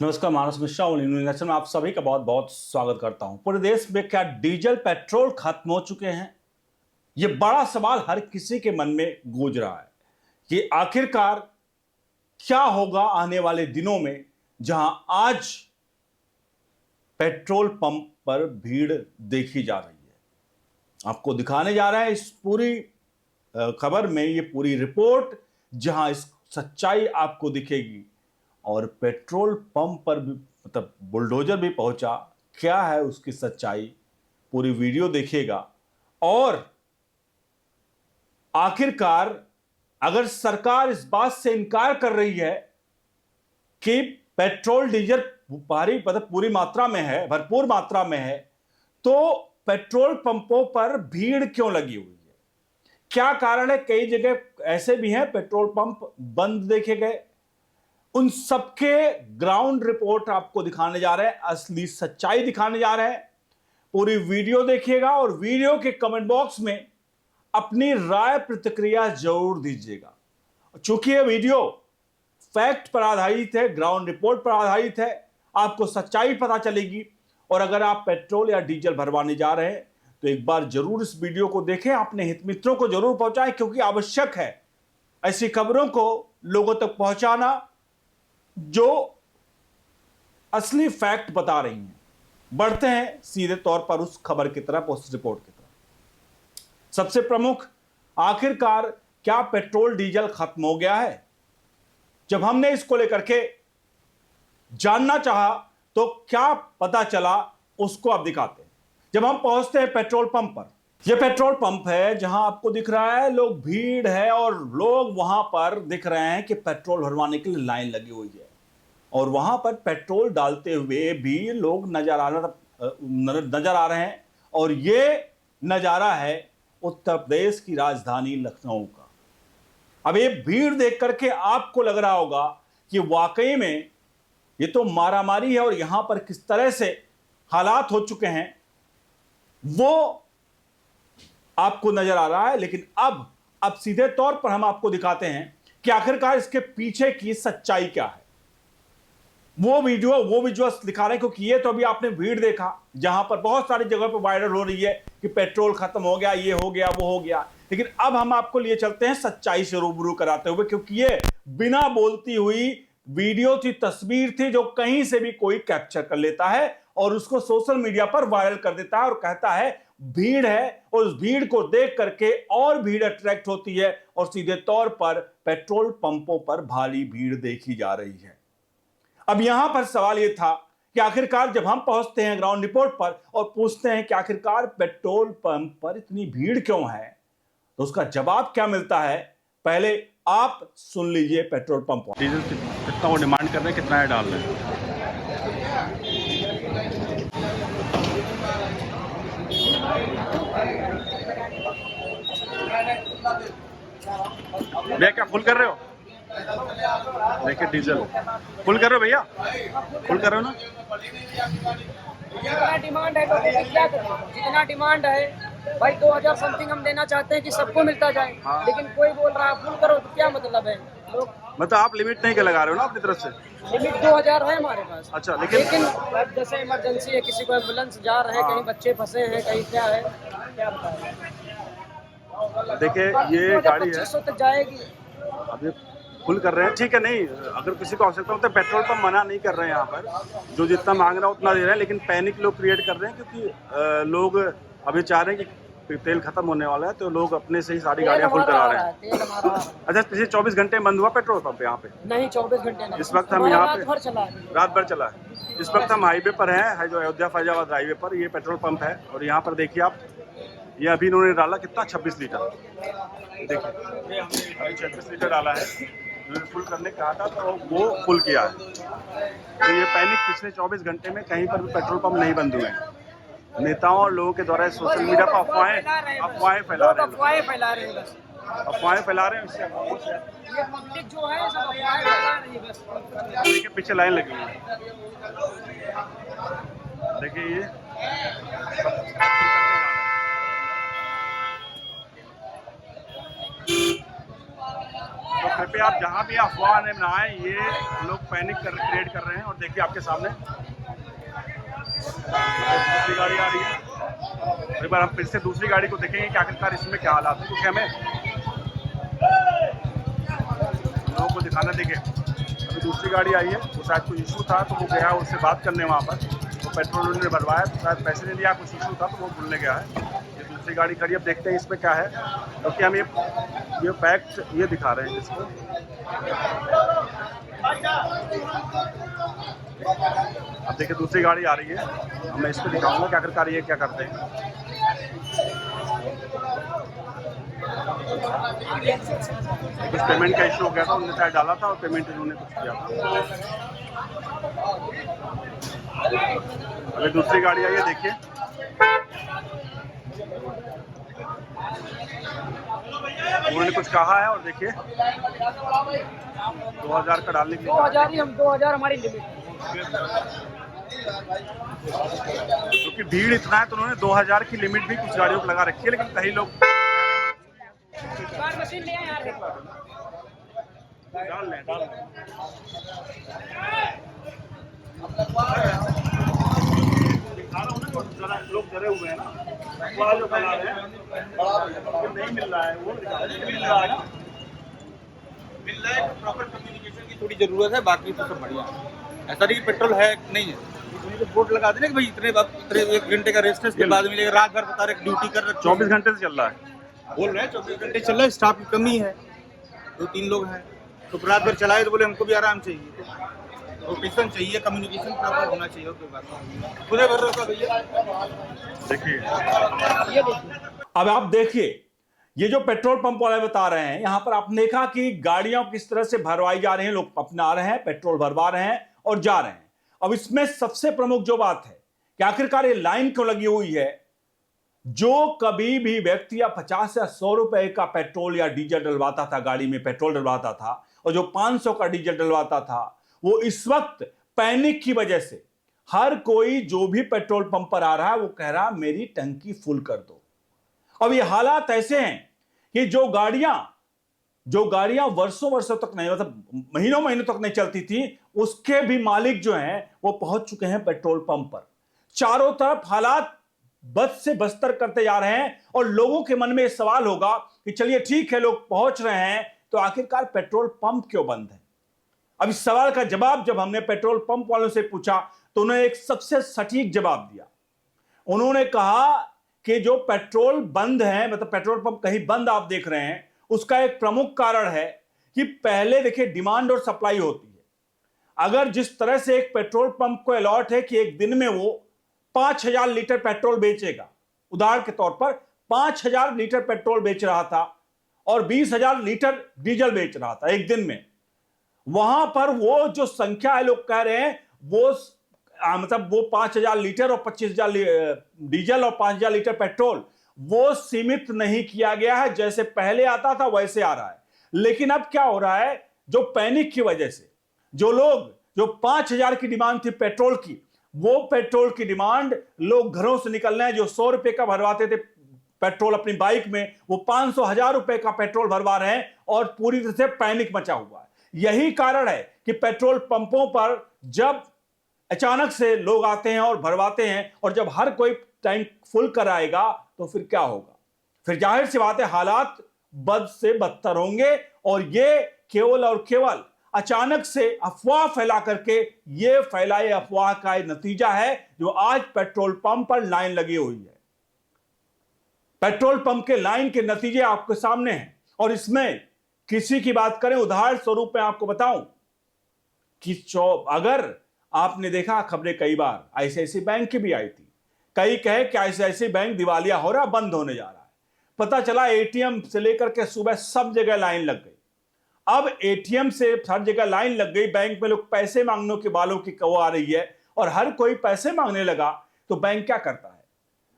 नमस्कार, मानस मिश्रा नेशन में आप सभी का बहुत बहुत स्वागत करता हूं। पूरे देश में क्या डीजल पेट्रोल खत्म हो चुके हैं? यह बड़ा सवाल हर किसी के मन में गूंज रहा है कि आखिरकार क्या होगा आने वाले दिनों में, जहां आज पेट्रोल पंप पर भीड़ देखी जा रही है। आपको दिखाने जा रहा है इस पूरी खबर में, ये पूरी रिपोर्ट, जहां इस सच्चाई आपको दिखेगी और पेट्रोल पंप पर भी मतलब बुलडोजर भी पहुंचा, क्या है उसकी सच्चाई, पूरी वीडियो देखिएगा। और आखिरकार अगर सरकार इस बात से इनकार कर रही है कि पेट्रोल डीजल भारी मतलब पूरी मात्रा में है, भरपूर मात्रा में है, तो पेट्रोल पंपों पर भीड़ क्यों लगी हुई है? क्या कारण है? कई जगह ऐसे भी हैं पेट्रोल पंप बंद देखे गए। उन सबके ग्राउंड रिपोर्ट आपको दिखाने जा रहे हैं, असली सच्चाई दिखाने जा रहे हैं। पूरी वीडियो देखिएगा और वीडियो के कमेंट बॉक्स में अपनी राय प्रतिक्रिया जरूर दीजिएगा। चूंकि यह वीडियो फैक्ट पर आधारित है, ग्राउंड रिपोर्ट पर आधारित है, आपको सच्चाई पता चलेगी। और अगर आप पेट्रोल या डीजल भरवाने जा रहे हैं तो एक बार जरूर इस वीडियो को देखें, अपने हित मित्रों को जरूर पहुंचाएं, क्योंकि आवश्यक है ऐसी खबरों को लोगों तक पहुंचाना जो असली फैक्ट बता रही हैं। बढ़ते हैं सीधे तौर पर उस खबर की तरफ, उस रिपोर्ट की तरफ। सबसे प्रमुख, आखिरकार क्या पेट्रोल डीजल खत्म हो गया है? जब हमने इसको लेकर के जानना चाहा तो क्या पता चला, उसको अब दिखाते हैं। जब हम पहुंचते हैं पेट्रोल पंप पर, यह पेट्रोल पंप है जहां आपको दिख रहा है लोग भीड़ है और लोग वहां पर दिख रहे हैं कि पेट्रोल भरवाने के लिए लाइन लगी हुई है और वहां पर पेट्रोल डालते हुए भी लोग नजर आ रहे हैं। और यह नजारा है उत्तर प्रदेश की राजधानी लखनऊ का। अब ये भीड़ देख करके आपको लग रहा होगा कि वाकई में ये तो मारामारी है और यहां पर किस तरह से हालात हो चुके हैं वो आपको नजर आ रहा है। लेकिन अब सीधे तौर पर हम आपको दिखाते हैं कि आखिरकार इसके पीछे की सच्चाई क्या है। वो विजुअल्स दिखा रहे हैं, क्योंकि ये तो अभी आपने भीड़ देखा जहां पर बहुत सारी जगह पर वायरल हो रही है कि पेट्रोल खत्म हो गया, ये हो गया, वो हो गया। लेकिन अब हम आपको लिए चलते हैं सच्चाई से रूबरू कराते हुए, क्योंकि ये बिना बोलती हुई वीडियो थी, तस्वीर थी, जो कहीं से भी कोई कैप्चर कर लेता है और उसको सोशल मीडिया पर वायरल कर देता है और कहता है भीड़ है, और उस भीड़ को देख करके और भीड़ अट्रैक्ट होती है और सीधे तौर पर पेट्रोल पंपों पर भारी भीड़ देखी जा रही है। अब यहां पर सवाल यह था कि आखिरकार जब हम पहुंचते हैं ग्राउंड रिपोर्ट पर और पूछते हैं कि आखिरकार पेट्रोल पंप पर इतनी भीड़ क्यों है, तो उसका जवाब क्या मिलता है, पहले आप सुन लीजिए। पेट्रोल पंप डीजल कितना वो डिमांड कर रहे हैं, कितना है डाल रहे हैं। भैया क्या फुल कर रहे हो? देखिए डीजल फुल कर रहे हो भैया, फुल कर रहे हो ना। जितना डिमांड है लोगों की क्या करें, जितना डिमांड है भाई 2000 समथिंग हम देना चाहते हैं कि सबको मिलता जाए। हाँ। लेकिन कोई बोल रहा है फुल करो, तो क्या मतलब है? लोग मतलब आप लिमिट नहीं के लगा रहे हो ना अपनी तरफ से? लिमिट 2000 है हमारे पास। अच्छा, लेकिन अब जैसे इमरजेंसी है, किसी को एम्बुलेंस जा रहे हैं, हाँ। कहीं बच्चे फंसे हैं, कहीं क्या है, क्या बताएं। देखिए ये गाड़ी है, 2500 तक जाएगी। अब ये फुल कर रहे हैं, ठीक है। नहीं, अगर किसी को आवश्यकता हो तो पेट्रोल पंप मना नहीं कर रहे हैं यहाँ पर, जो जितना मांग रहा है उतना दे रहे हैं। लेकिन पैनिक लोग क्रिएट कर रहे हैं, क्योंकि लोग अभी चाह रहे हैं कि तेल खत्म होने वाला है, तो लोग अपने से ही सारी गाड़ियाँ फुल करा रहे हैं। अच्छा, पिछले 24 घंटे बंद हुआ पेट्रोल पंप यहाँ पे? नहीं, 24 घंटे नहीं। इस वक्त हम यहाँ पे रात भर चला है। इस वक्त हम हाईवे पर हैं, जो अयोध्या फैजाबाद हाईवे पर ये पेट्रोल पंप है। और यहाँ पर देखिए आप, ये अभी इन्होंने डाला कितना, 26 लीटर। देखिए अभी 26 लीटर डाला है, उन्होंने फुल करने कहा था तो वो फुल किया है। तो ये पैनिक पिछले 24 घंटे में कहीं पर भी पेट्रोल पंप नहीं बंद हुए हैं। नेताओं और लोगों के द्वारा सोशल मीडिया पर अफवाहें फैला रहे हैं, अफवाहें फैला रहे हैं। इससे ये पब्लिक जो है सब अफवाहें फैला रही है बस। देखिए पीछे लाइन लगी हुई है, देखिए ये तो कृपया आप जहाँ भी अफवाह में ना आए, ये लोग पैनिक क्रिएट कर रहे हैं। और देखिए आपके सामने दूसरी गाड़ी आ रही है। एक बार हम फिर से दूसरी गाड़ी को देखेंगे कि आखिरकार इसमें क्या हालात है, क्योंकि हमें लोगों को दिखाना। देखिए अभी दूसरी गाड़ी आई है, वो शायद कुछ इशू था तो वो गया उससे बात करने वहाँ पर। वो पेट्रोल उन्होंने भरवाया तो शायद पैसे नहीं दिया, कुछ इशू था तो वो भूलने गया है। ये दूसरी गाड़ी खड़ी, अब देखते हैं इसमें क्या है, क्योंकि हम ये फैक्ट ये दिखा रहे हैं इसको। अब देखिए दूसरी गाड़ी आ रही है, अब मैं इस पर दिखाऊंगा कि आखिरकार ये क्या करते हैं। कुछ पेमेंट का इशू हो गया था, उन्होंने शायद डाला था और पेमेंट इन्होंने कुछ किया था। अभी दूसरी गाड़ी आई है, देखिए उन्होंने कुछ कहा है। और देखिए 2000 का डालने के लिए 2000 ही, हम 2000 हमारी लिमिट। क्योंकि भीड़ इतना है तो उन्होंने 2000 की लिमिट भी कुछ गाड़ियों को लगा रखी है, लेकिन कई लोग कार मशीन ले आए यार। डाल लें। दिखा रहा हूँ ना, जरा लोग डरे हुए हैं ना, बड़ा जो फैला रहे हैं नहीं मिल रहा है, वो मिल रहा है, प्रॉपर कम्युनिकेशन की थोड़ी जरूरत है, बाकी तो सब बढ़िया है। ऐसा नहीं कि पेट्रोल है नहीं है, तो बोर्ड लगा देना कि भाई इतने 1 घंटे का रेस्ट है, इसके बाद मिलेगा। रात भर बता रहे ड्यूटी कर रहे, 24 घंटे से चल रहा है। बोल रहे हैं 24 घंटे चल रहा है, स्टाफ की कमी है, 2-3 लोग हैं तो रात भर चलाए तो बोले हमको भी आराम चाहिए, रोटेशन चाहिए, कम्युनिकेशन प्रॉपर होना चाहिए। कोई बात नहीं, खुदे भर रहा भैया। देखिए ये देखिए, अब आप देखिए ये जो पेट्रोल पंप वाले बता रहे हैं, यहां पर आपने देखा कि गाड़ियां किस तरह से भरवाई जा रही हैं, लोग अपना रहे हैं, पेट्रोल भरवा रहे हैं और जा रहे हैं। अब इसमें सबसे प्रमुख जो बात है कि आखिरकार ये लाइन क्यों लगी हुई है। जो कभी भी व्यक्ति या 50 या 100 रुपए का पेट्रोल या डीजल डलवाता था, गाड़ी में पेट्रोल डलवाता था, और जो 500 का डीजल डलवाता था, वो इस वक्त पैनिक की वजह से हर कोई जो भी पेट्रोल पंप पर आ रहा है वो कह रहा मेरी टंकी फुल कर दो। अब ये हालात ऐसे हैं कि जो गाड़ियां वर्षों वर्षों तक नहीं, मतलब महीनों महीनों तक नहीं चलती थी, उसके भी मालिक जो हैं वो पहुंच चुके हैं पेट्रोल पंप पर। चारों तरफ हालात बद से बदतर करते जा रहे हैं और लोगों के मन में यह सवाल होगा कि चलिए ठीक है, लोग पहुंच रहे हैं तो आखिरकार पेट्रोल पंप क्यों बंद है। अब इस सवाल का जवाब जब हमने पेट्रोल पंप वालों से पूछा तो उन्होंने एक सबसे सटीक जवाब दिया। उन्होंने कहा कि जो पेट्रोल बंद है, मतलब पेट्रोल पंप कहीं बंद आप देख रहे हैं, उसका एक प्रमुख कारण है कि पहले देखिए डिमांड और सप्लाई होती है। अगर जिस तरह से एक पेट्रोल पंप को अलॉट है कि एक दिन में वो 5000 लीटर पेट्रोल बेचेगा, उदाहरण के तौर पर 5000 लीटर पेट्रोल बेच रहा था और 20,000 लीटर डीजल बेच रहा था एक दिन में, वहां पर वो जो संख्या है, लोग कह रहे हैं वो मतलब वो 5000 लीटर और 25,000 डीजल और 5000 लीटर पेट्रोल वो सीमित नहीं किया गया है। जैसे पहले आता था वैसे आ रहा है। लेकिन अब क्या हो रहा है, जो पैनिक की वजह से जो लोग, जो 5000 की डिमांड थी पेट्रोल की, वो पेट्रोल की डिमांड लोग घरों से निकल रहे हैं। जो 100 रुपए का भरवाते थे पेट्रोल अपनी बाइक में, वो 500,000 रुपए का पेट्रोल भरवा रहे हैं और पूरी तरह से पैनिक मचा हुआ है। यही कारण है कि पेट्रोल पंपों पर जब अचानक से लोग आते हैं और भरवाते हैं, और जब हर कोई टैंक फुल कराएगा तो फिर क्या होगा, फिर जाहिर सी बात है हालात बद से बदतर होंगे। और ये केवल और केवल अचानक से अफवाह फैला करके ये फैलाए अफवाह का नतीजा है जो आज पेट्रोल पंप पर लाइन लगी हुई है। पेट्रोल पंप के लाइन के नतीजे आपके सामने हैं। और इसमें किसी की बात करें, उदाहरण स्वरूप में आपको बताऊं कि अगर आपने देखा खबरें कई बार आईसीआईसीआई बैंक की भी आई थी, कई कहे कि आईसीआईसीआई बैंक दिवालिया हो रहा, बंद होने जा रहा है। पता चला एटीएम से लेकर के सुबह सब जगह लाइन लग गई। अब एटीएम से हर जगह लाइन लग गई, बैंक में लोग पैसे मांगने के बालों की कौ आ रही है और हर कोई पैसे मांगने लगा। तो बैंक क्या करता है,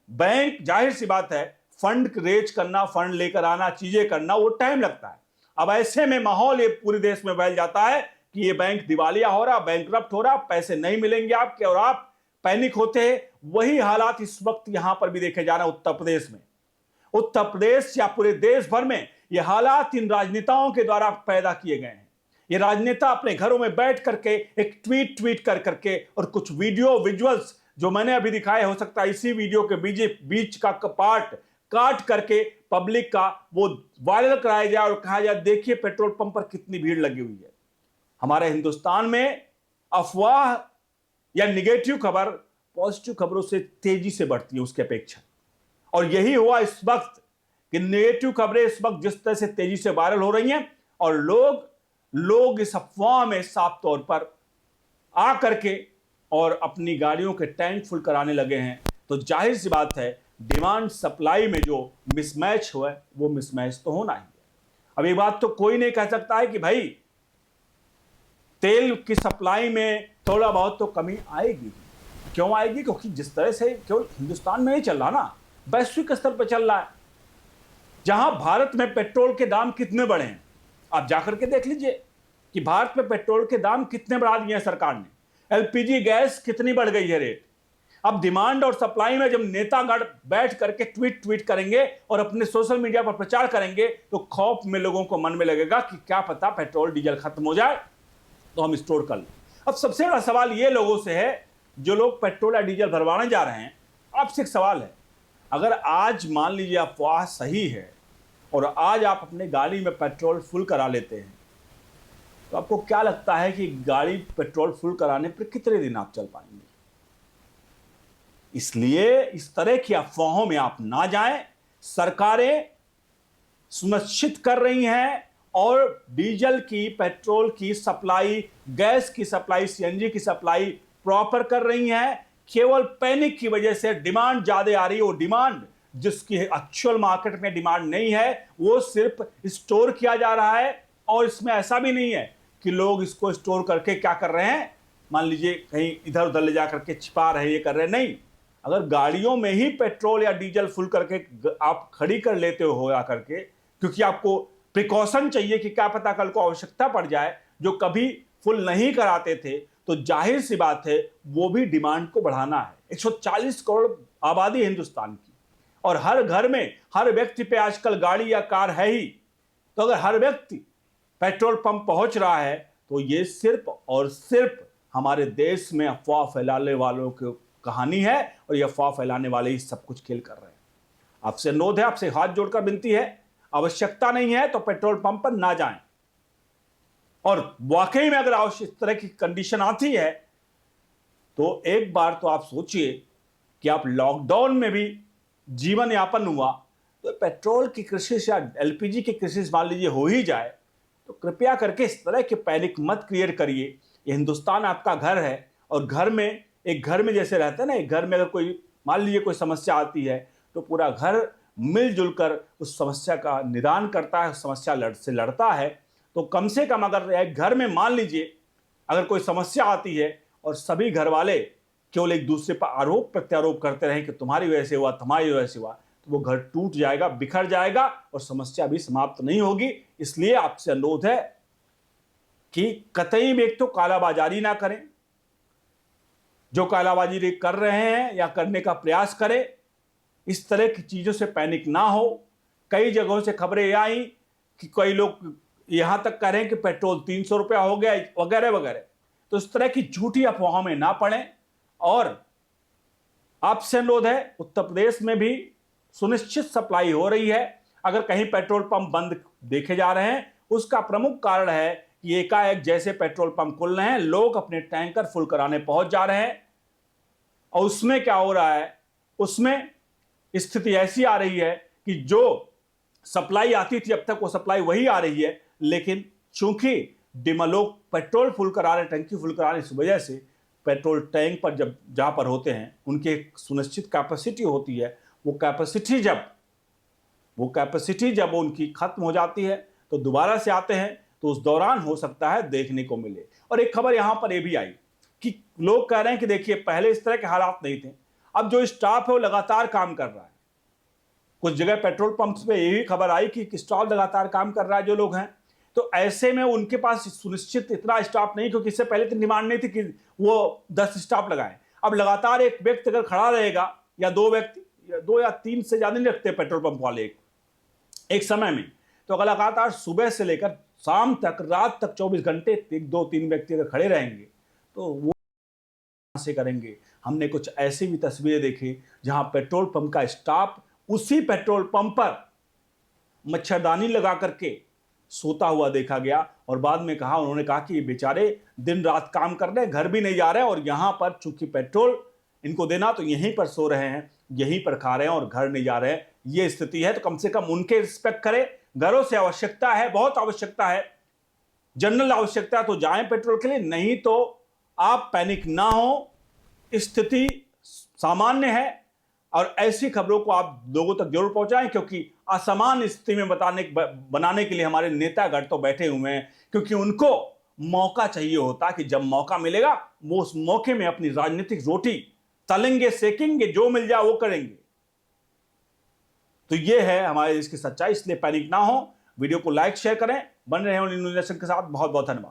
बैंक जाहिर सी बात है फंड रेज करना, फंड लेकर आना, चीजें करना, वो टाइम लगता है। अब ऐसे में माहौल ये पूरे देश में फैल जाता है कि ये बैंक दिवालिया हो रहा, बैंकरप्ट हो रहा, पैसे नहीं मिलेंगे आपके, और आप पैनिक होते हैं। वही हालात इस वक्त यहां पर भी देखे जा रहे हैं उत्तर प्रदेश में। उत्तर प्रदेश या पूरे देश भर में ये हालात इन राजनेताओं के द्वारा पैदा किए गए हैं। ये राजनेता अपने घरों में बैठ करके एक ट्वीट कर करके और कुछ वीडियो विजुअल्स जो मैंने अभी दिखाए, हो सकता है इसी वीडियो के बीच का पार्ट काट करके पब्लिक का वो वायरल कराया जाए और कहा जाए देखिए पेट्रोल पंप पर कितनी भीड़ लगी हुई है। हमारे हिंदुस्तान में अफवाह या निगेटिव खबर पॉजिटिव खबरों से तेजी से बढ़ती है उसके अपेक्षा, और यही हुआ इस वक्त कि नेगेटिव खबरें इस वक्त जिस तरह से तेजी से वायरल हो रही हैं और लोग इस अफवाह में साफ तौर पर आ करके और अपनी गाड़ियों के टैंक फुल कराने लगे हैं, तो जाहिर सी बात है डिमांड सप्लाई में जो मिसमैच हुआ है वो मिसमैच तो होना ही है। अब ये बात तो कोई नहीं कह सकता है कि भाई तेल की सप्लाई में थोड़ा बहुत तो कमी आएगी। क्यों आएगी? क्योंकि जिस तरह से केवल हिंदुस्तान में नहीं चल रहा ना, वैश्विक स्तर पर चल रहा है। जहां भारत में पेट्रोल के दाम कितने बढ़े हैं, आप जाकर के देख लीजिए कि भारत में पेट्रोल के दाम कितने बढ़ा दिए हैं सरकार ने। एलपीजी गैस कितनी बढ़ गई है रेट। अब डिमांड और सप्लाई में जब नेतागण बैठ करके ट्वीट करेंगे और अपने सोशल मीडिया पर प्रचार करेंगे तो खौफ में लोगों को मन में लगेगा कि क्या पता पेट्रोल डीजल खत्म हो जाए तो हम स्टोर कर लें। अब सबसे बड़ा सवाल ये लोगों से है जो लोग पेट्रोल या डीजल भरवाने जा रहे हैं, आपसे एक सवाल है, अगर आज मान लीजिए अफवाह सही है और आज आप अपने गाड़ी में पेट्रोल फुल करा लेते हैं तो आपको क्या लगता है कि गाड़ी पेट्रोल फुल कराने पर कितने दिन आप चल पाएंगे? इसलिए इस तरह की अफवाहों में आप ना जाएं। सरकारें सुनिश्चित कर रही हैं और डीजल की, पेट्रोल की सप्लाई, गैस की सप्लाई, सीएनजी की सप्लाई प्रॉपर कर रही हैं। केवल पैनिक की वजह से डिमांड ज्यादा आ रही है, वो डिमांड जिसकी एक्चुअल मार्केट में डिमांड नहीं है वो सिर्फ स्टोर किया जा रहा है। और इसमें ऐसा भी नहीं है कि लोग इसको स्टोर करके क्या कर रहे हैं, मान लीजिए कहीं इधर उधर ले जा करके छिपा रहे, ये कर रहे हैं। नहीं, अगर गाड़ियों में ही पेट्रोल या डीजल फुल करके आप खड़ी कर लेते हो आकर के, क्योंकि आपको प्रिकॉशन चाहिए कि क्या पता कल को आवश्यकता पड़ जाए, जो कभी फुल नहीं कराते थे, तो जाहिर सी बात है वो भी डिमांड को बढ़ाना है। 140 करोड़ आबादी है हिंदुस्तान की और हर घर में हर व्यक्ति पे आजकल गाड़ी या कार है ही। तो अगर हर व्यक्ति पेट्रोल पंप पहुंच रहा है तो ये सिर्फ और सिर्फ हमारे देश में अफवाह फैलाने वालों की कहानी है और ये अफवाह फैलाने वाले ही सब कुछ खेल कर रहे हैं। आपसे अनुरोध है, आपसे हाथ जोड़कर विनती है, आवश्यकता नहीं है तो पेट्रोल पंप पर ना जाएं। और वाकई में अगर आवश्यक इस तरह की कंडीशन आती है तो एक बार तो आप सोचिए कि आप लॉकडाउन में भी जीवन यापन हुआ तो पेट्रोल की क्राइसिस या एलपीजी की क्राइसिस मान लीजिए हो ही जाए तो कृपया करके इस तरह के पैनिक मत क्रिएट करिए। ये हिंदुस्तान आपका घर है और घर में जैसे रहता है ना, एक घर में अगर कोई मान लीजिए कोई समस्या आती है तो पूरा घर मिलजुल कर उस समस्या का निदान करता है, समस्या से लड़ता है। तो कम से कम अगर एक घर में मान लीजिए अगर कोई समस्या आती है और सभी घर वाले केवल एक दूसरे पर आरोप प्रत्यारोप करते रहें कि तुम्हारी वजह से हुआ, तुम्हारी वजह से हुआ, तो वो घर टूट जाएगा, बिखर जाएगा और समस्या भी समाप्त नहीं होगी। इसलिए आपसे अनुरोध है कि कतई भी एक तो कालाबाजारी ना करें, जो कालाबाजारी कर रहे हैं या करने का प्रयास करें, इस तरह की चीजों से पैनिक ना हो। कई जगहों से खबरें आई कि कई लोग यहां तक कह रहे हैं कि पेट्रोल 300 रुपया हो गया वगैरह वगैरह। तो इस तरह की झूठी अफवाहों में ना पड़ें। और आपसे अनुरोध है, उत्तर प्रदेश में भी सुनिश्चित सप्लाई हो रही है। अगर कहीं पेट्रोल पंप बंद देखे जा रहे हैं उसका प्रमुख कारण है कि एकाएक जैसे पेट्रोल पंप खुल रहे हैं लोग अपने टैंकर फुल कराने पहुंच जा रहे हैं। और उसमें क्या हो रहा है, उसमें स्थिति ऐसी आ रही है कि जो सप्लाई आती थी अब तक वो सप्लाई वही आ रही है, लेकिन चूंकि लोग पेट्रोल फुल करा रहे, टंकी फुल करा रहे, इस वजह से पेट्रोल टैंक पर जब जहां पर होते हैं उनकी एक सुनिश्चित कैपेसिटी होती है, वो कैपेसिटी जब उनकी खत्म हो जाती है तो दोबारा से आते हैं, तो उस दौरान हो सकता है देखने को मिले। और एक खबर यहां पर यह भी आई कि लोग कह रहे हैं कि देखिए पहले इस तरह के हालात नहीं थे, अब जो स्टाफ है वो लगातार काम कर रहा है। कुछ जगह पेट्रोल पंप्स पे यही खबर आई कि स्टाफ लगातार काम कर रहा है जो लोग हैं। तो ऐसे में उनके पास सुनिश्चित इतना स्टाफ नहीं, क्योंकि इससे पहले तो डिमांड नहीं थी कि वो 10 स्टाफ लगाएं। अब लगातार एक व्यक्ति अगर खड़ा रहेगा या 2 व्यक्ति, 2 या 3 से ज्यादा नहीं रखते पेट्रोल पंप वाले एक समय में, तो अगर लगातार सुबह से लेकर शाम तक, रात तक 24 घंटे 2-3 व्यक्ति अगर खड़े रहेंगे तो वो से करेंगे। हमने कुछ ऐसी भी तस्वीरें देखी जहां पेट्रोल पंप का स्टाफ उसी पेट्रोल पंप पर मच्छरदानी लगा करके सोता हुआ देखा गया और बाद में उन्होंने कहा कि ये बेचारे दिन रात काम कर रहे हैं, घर भी नहीं जा रहे हैं और यहां पर चूंकि पेट्रोल इनको देना तो यहीं पर सो रहे हैं, यहीं पर खा रहे हैं और घर नहीं जा रहे हैं। ये स्थिति है, तो कम से कम उनके रिस्पेक्ट करें। घरों से आवश्यकता है, बहुत आवश्यकता है, जनरल आवश्यकता है तो जाएं पेट्रोल के लिए, नहीं तो आप पैनिक ना हो। स्थिति सामान्य है और ऐसी खबरों को आप लोगों तक जरूर पहुंचाएं, क्योंकि असामान्य स्थिति में बनाने के लिए हमारे नेतागण तो बैठे हुए हैं, क्योंकि उनको मौका चाहिए होता है कि जब मौका मिलेगा वो उस मौके में अपनी राजनीतिक रोटी तलेंगे, सेकेंगे, जो मिल जाए वो करेंगे। तो ये है हमारे देश की सच्चाई, इसलिए पैनिक ना हो। वीडियो को लाइक शेयर करें, बन रहे हैं न्यूज़ नेशन के साथ। बहुत बहुत धन्यवाद।